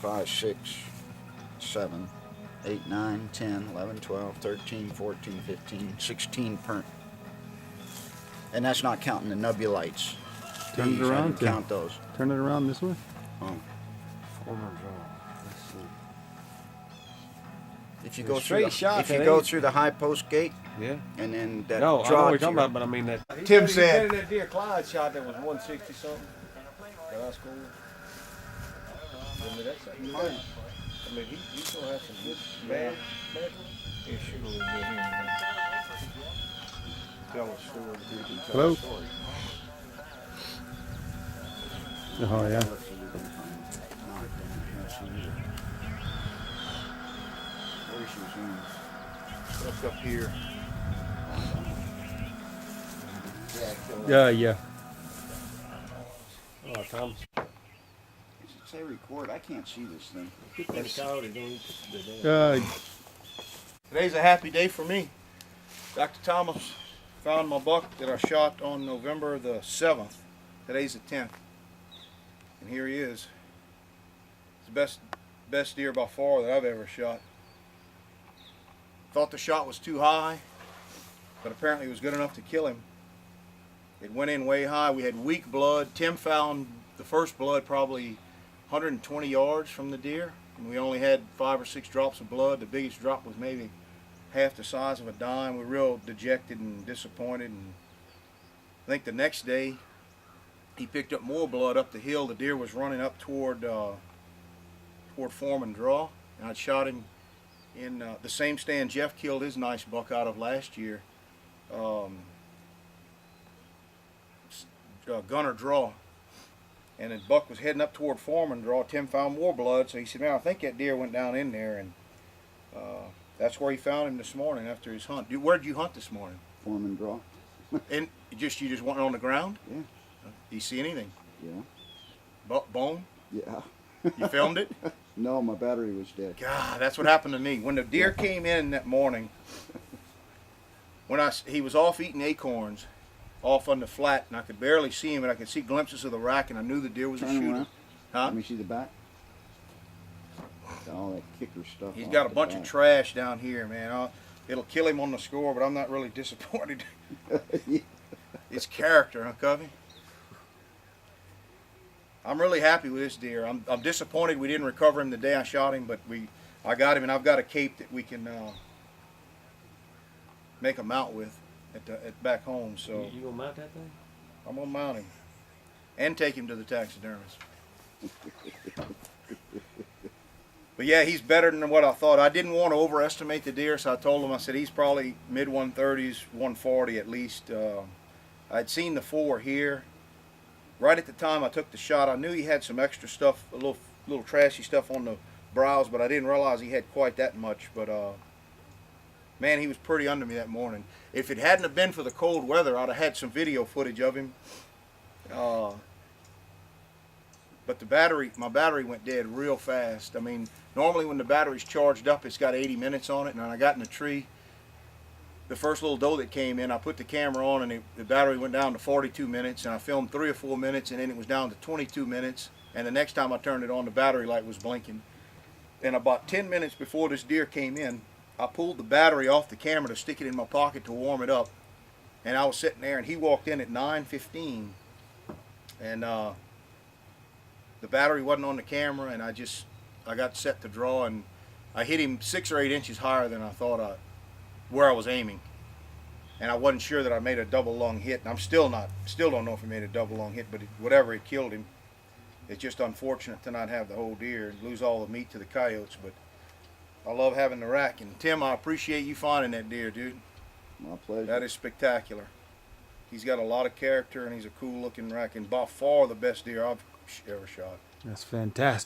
5, 6, 7, 8, 9, 10, 11, 12, 13, 14, 15, 16 pernt. And that's not counting the nubulites. Turn it around. Count those. Turn it around this way. Oh. Former draw. Let's see. If you go Straight through shot, if you that go ain't- through the high post gate, Yeah. and then that No, I know draw what you're to talking your- about, but I mean that. Tim said- that deer Clyde shot that was 160 something. That I scored. I mean, that's. I mean, he still has some good bad. Yeah, sure we'll get him. Tell a story. Hello? Oh yeah. Stuff up here. Yeah. Oh, Tom. Does it say record? I can't see this thing. Today's a happy day for me. Dr. Thomas found my buck that I shot on November the 7th. Today's the 10th. And here he is. It's the best deer by far that I've ever shot. Thought the shot was too high, but apparently it was good enough to kill him. It went in way high. We had weak blood. Tim found the first blood probably 120 yards from the deer, and we only had 5 or 6 drops of blood. The biggest drop was maybe half the size of a dime. We were real dejected and disappointed. And I think the next day he picked up more blood up the hill. The deer was running up toward Foreman Draw, and I'd shot him in the same stand Jeff killed his nice buck out of last year. Gunner Draw, and the buck was heading up toward Foreman Draw. Tim found more blood, so he said, "Man, I think that deer went down in there," and that's where he found him this morning after his hunt. Where did you hunt this morning? Foreman Draw. And you just went on the ground? Yeah. Do you see anything? Yeah. Bone? Yeah. You filmed it? No, my battery was dead. God, that's what happened to me. When the deer came in that morning, he was off eating acorns, off on the flat, and I could barely see him, and I could see glimpses of the rack, and I knew the deer was a Turn shooter. around. Huh? Let me see the back. Got all that kicker stuff. He's off got a the bunch of back. trash down here, man. It'll kill him on the score, but I'm not really disappointed. Yeah. It's character, huh, Covey? I'm really happy with this deer. I'm disappointed we didn't recover him the day I shot him, but I got him, and I've got a cape that we can make a mount with at back home. So You gonna mount that thing? I'm gonna mount him and take him to the taxidermist. But yeah, he's better than what I thought. I didn't want to overestimate the deer, so I told him, I said, he's probably mid 130s, 140 at least. I'd seen the 4 here. Right at the time I took the shot, I knew he had some extra stuff, a little trashy stuff on the brows, but I didn't realize he had quite that much. But man, he was pretty under me that morning. If it hadn't have been for the cold weather, I'd have had some video footage of him. But my battery went dead real fast. I mean, normally when the battery's charged up, it's got 80 minutes on it, and I got in the tree. The first little doe that came in, I put the camera on, and the battery went down to 42 minutes, and I filmed 3 or 4 minutes, and then it was down to 22 minutes, and the next time I turned it on, the battery light was blinking. And about 10 minutes before this deer came in, I pulled the battery off the camera to stick it in my pocket to warm it up, and I was sitting there, and he walked in at 9:15, and the battery wasn't on the camera, and I got set to draw, and I hit him 6 or 8 inches higher than I thought where I was aiming, and I wasn't sure that I made a double lung hit, and I'm still don't know if I made a double lung hit, but whatever, it killed him. It's just unfortunate to not have the whole deer and lose all the meat to the coyotes, but I love having the rack. And Tim, I appreciate you finding that deer, dude. My pleasure. That is spectacular. He's got a lot of character, and he's a cool looking rack, and by far the best deer I've ever shot. That's fantastic.